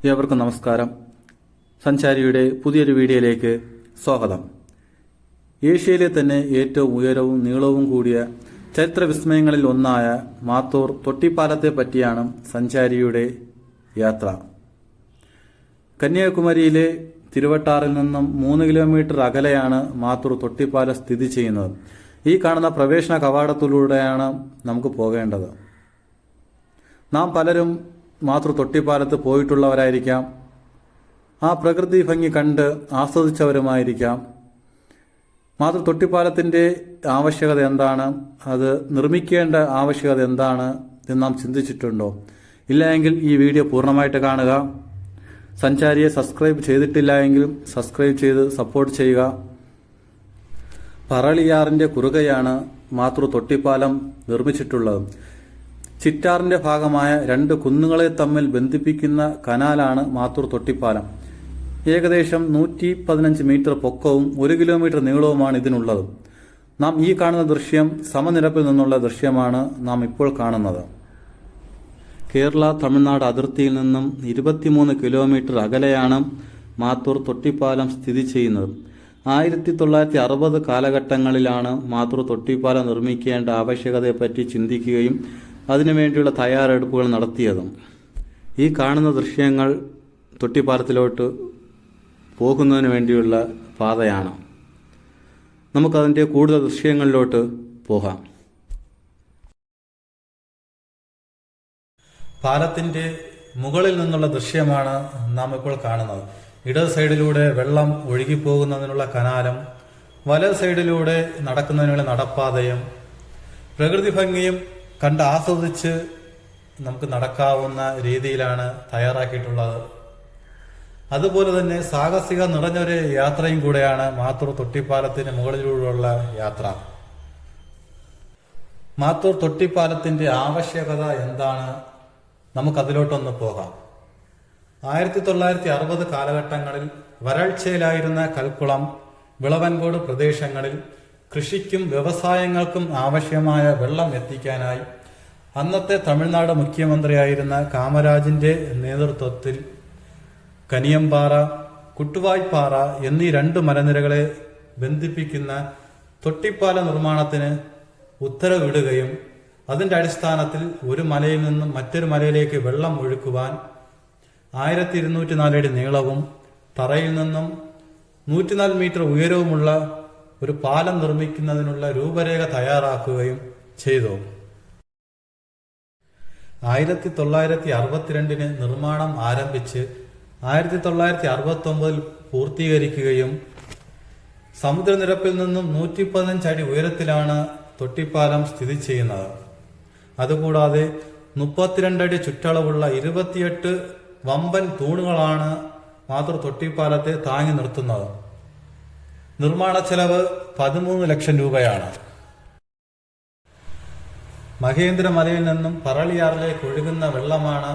ഏവർക്കും നമസ്കാരം. സഞ്ചാരിയുടെ പുതിയൊരു വീഡിയോയിലേക്ക് സ്വാഗതം. ഏഷ്യയിലെ തന്നെ ഏറ്റവും ഉയരവും നീളവും കൂടിയ ചരിത്ര വിസ്മയങ്ങളിൽ ഒന്നായ മാത്തൂർ തൊട്ടിപ്പാലത്തെ പറ്റിയാണ് സഞ്ചാരിയുടെ യാത്ര. കന്യാകുമാരിയിലെ തിരുവട്ടാറിൽ നിന്നും 3 കിലോമീറ്റർ അകലെയാണ് മാത്തൂർ തൊട്ടിപ്പാലം സ്ഥിതി ചെയ്യുന്നത്. ഈ കാണുന്ന പ്രവേശന കവാടത്തിലൂടെയാണ് നമുക്ക് പോകേണ്ടത്. നാം പലരും മാത്തൂർ തൊട്ടിപ്പാലത്ത് പോയിട്ടുള്ളവരായിരിക്കാം, ആ പ്രകൃതി ഭംഗി കണ്ട് ആസ്വദിച്ചവരുമായിരിക്കാം. മാത്തൂർ തൊട്ടിപ്പാലത്തിൻ്റെ ആവശ്യകത എന്താണ്, അത് നിർമ്മിക്കേണ്ട ആവശ്യകത എന്താണ് എന്ന് നാം ചിന്തിച്ചിട്ടുണ്ടോ? ഇല്ല എങ്കിൽ ഈ വീഡിയോ പൂർണ്ണമായിട്ട് കാണുക. സഞ്ചാരിയെ സബ്സ്ക്രൈബ് ചെയ്തിട്ടില്ല എങ്കിലും സബ്സ്ക്രൈബ് ചെയ്ത് സപ്പോർട്ട് ചെയ്യുക. പറളിയാറിൻ്റെ കുറുകയാണ് മാത്തൂർ തൊട്ടിപ്പാലം നിർമ്മിച്ചിട്ടുള്ളത്. ചിറ്റാറിന്റെ ഭാഗമായ 2 കുന്നുകളെ തമ്മിൽ ബന്ധിപ്പിക്കുന്ന കനാലാണ് മാത്തൂർ തൊട്ടിപ്പാലം. ഏകദേശം 115 മീറ്റർ പൊക്കവും 1 കിലോമീറ്റർ നീളവുമാണ് ഇതിനുള്ളത്. നാം ഈ കാണുന്ന ദൃശ്യം സമനിരപ്പിൽ നിന്നുള്ള ദൃശ്യമാണ് നാം ഇപ്പോൾ കാണുന്നത്. കേരള തമിഴ്നാട് അതിർത്തിയിൽ നിന്നും 23 കിലോമീറ്റർ അകലെയാണ് മാത്തൂർ തൊട്ടിപ്പാലം സ്ഥിതി ചെയ്യുന്നത്. 1960 കാലഘട്ടങ്ങളിലാണ് മാത്തൂർ തൊട്ടിപ്പാലം നിർമ്മിക്കേണ്ട ആവശ്യകതയെപ്പറ്റി ചിന്തിക്കുകയും അതിനുവേണ്ടിയുള്ള തയ്യാറെടുപ്പുകൾ നടത്തിയതും. ഈ കാണുന്ന ദൃശ്യങ്ങൾ തൊട്ടിപ്പാലത്തിലോട്ട് പോകുന്നതിന് വേണ്ടിയുള്ള പാതയാണ്. നമുക്കതിൻ്റെ കൂടുതൽ ദൃശ്യങ്ങളിലോട്ട് പോകാം. പാലത്തിൻ്റെ മുകളിൽ നിന്നുള്ള ദൃശ്യമാണ് നാം ഇപ്പോൾ കാണുന്നത്. ഇടത് സൈഡിലൂടെ വെള്ളം ഒഴുകിപ്പോകുന്നതിനുള്ള കനാലും വലത് സൈഡിലൂടെ നടക്കുന്നതിനുള്ള നടപ്പാതയും പ്രകൃതി ഭംഗിയും കണ്ട് ആസ്വദിച്ച് നമുക്ക് നടക്കാവുന്ന രീതിയിലാണ് തയ്യാറാക്കിയിട്ടുള്ളത്. അതുപോലെ തന്നെ സാഹസിക നിറഞ്ഞൊരു യാത്രയും കൂടെയാണ് മാത്തൂർ തൊട്ടിപ്പാലത്തിന് മുകളിലൂടെയുള്ള യാത്ര. മാത്തൂർ തൊട്ടിപ്പാലത്തിന്റെ ആവശ്യകത എന്താണ്, നമുക്കതിലോട്ടൊന്ന് പോകാം. 1960 കാലഘട്ടങ്ങളിൽ വരൾച്ചയിലായിരുന്ന കൽക്കുളം, വിളവൻകോട് പ്രദേശങ്ങളിൽ കൃഷിക്കും വ്യവസായങ്ങൾക്കും ആവശ്യമായ വെള്ളം എത്തിക്കാനായി അന്നത്തെ തമിഴ്നാട് മുഖ്യമന്ത്രിയായിരുന്ന കാമരാജിന്റെ നേതൃത്വത്തിൽ കനിയമ്പാറ, കുട്ടുവായ്പാറ എന്നീ 2 മലനിരകളെ ബന്ധിപ്പിക്കുന്ന തൊട്ടിപ്പാല നിർമ്മാണത്തിന് ഉത്തരവിടുകയും അതിന്റെ അടിസ്ഥാനത്തിൽ ഒരു മലയിൽ നിന്നും മറ്റൊരു മലയിലേക്ക് വെള്ളം ഒഴുക്കുവാൻ 1204 അടി നീളവും തറയിൽ നിന്നും 104 മീറ്റർ ഉയരവുമുള്ള ഒരു പാലം നിർമ്മിക്കുന്നതിനുള്ള രൂപരേഖ തയ്യാറാക്കുകയും ചെയ്തു. 1962 നിർമ്മാണം ആരംഭിച്ച് 1969 പൂർത്തീകരിക്കുകയും സമുദ്രനിരപ്പിൽ നിന്നും 115 അടി ഉയരത്തിലാണ് തൊട്ടിപ്പാലം സ്ഥിതി ചെയ്യുന്നത്. അതുകൂടാതെ 32 അടി ചുറ്റളവുള്ള 28 വമ്പൻ തൂണുകളാണ് മാത്തൂർ തൊട്ടിപ്പാലത്തെ താങ്ങി നിർത്തുന്നത്. നിർമ്മാണ ചെലവ് 13 ലക്ഷം രൂപയാണ്. മഹേന്ദ്രമലയിൽ നിന്നും പറളിയാറിലേക്ക് ഒഴുകുന്ന വെള്ളമാണ്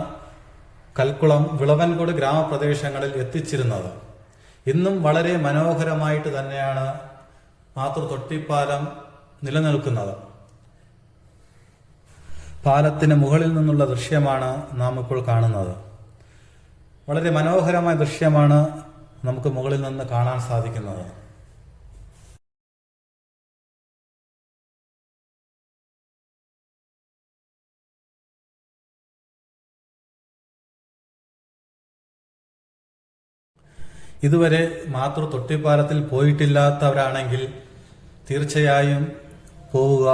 കൽക്കുളം, വിളവൻകോട് ഗ്രാമപ്രദേശങ്ങളിൽ എത്തിച്ചിരുന്നത്. ഇന്നും വളരെ മനോഹരമായിട്ട് തന്നെയാണ് മാത്തൂർ തൊട്ടിപ്പാലം നിലനിൽക്കുന്നത്. പാലത്തിന് മുകളിൽ നിന്നുള്ള ദൃശ്യമാണ് നാം ഇപ്പോൾ കാണുന്നത്. വളരെ മനോഹരമായ ദൃശ്യമാണ് നമുക്ക് മുകളിൽ നിന്ന് കാണാൻ സാധിക്കുന്നത്. ഇതുവരെ മാത്തൂർ തൊട്ടിപ്പാലത്തിൽ പോയിട്ടില്ലാത്തവരാണെങ്കിൽ തീർച്ചയായും പോവുക.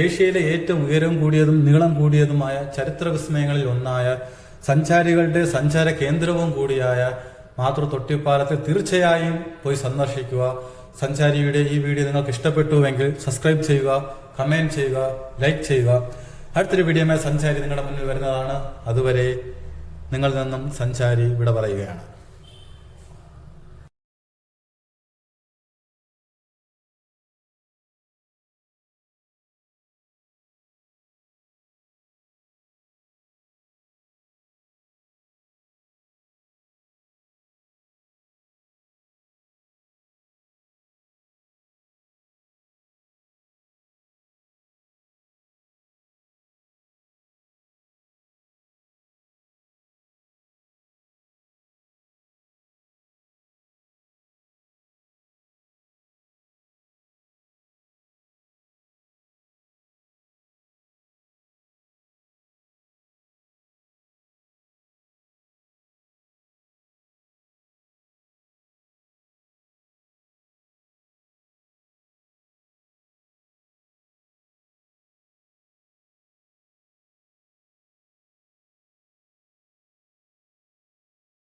ഏഷ്യയിലെ ഏറ്റവും ഉയരം കൂടിയതും നീളം കൂടിയതുമായ ചരിത്ര വിസ്മയങ്ങളിൽ ഒന്നായ സഞ്ചാരികളുടെ സഞ്ചാര കേന്ദ്രവും കൂടിയായ മാത്തൂർ തൊട്ടിപ്പാലത്തിൽ തീർച്ചയായും പോയി സന്ദർശിക്കുക. സഞ്ചാരിയുടെ ഈ വീഡിയോ നിങ്ങൾക്ക് ഇഷ്ടപ്പെട്ടുവെങ്കിൽ സബ്സ്ക്രൈബ് ചെയ്യുക, കമന്റ് ചെയ്യുക, ലൈക്ക് ചെയ്യുക. അടുത്തൊരു വീഡിയോയുമായി സഞ്ചാരി നിങ്ങളുടെ മുന്നിൽ വരുന്നതാണ്. അതുവരെ നിങ്ങളിൽ നിന്നും സഞ്ചാരി വിട പറയുകയാണ്.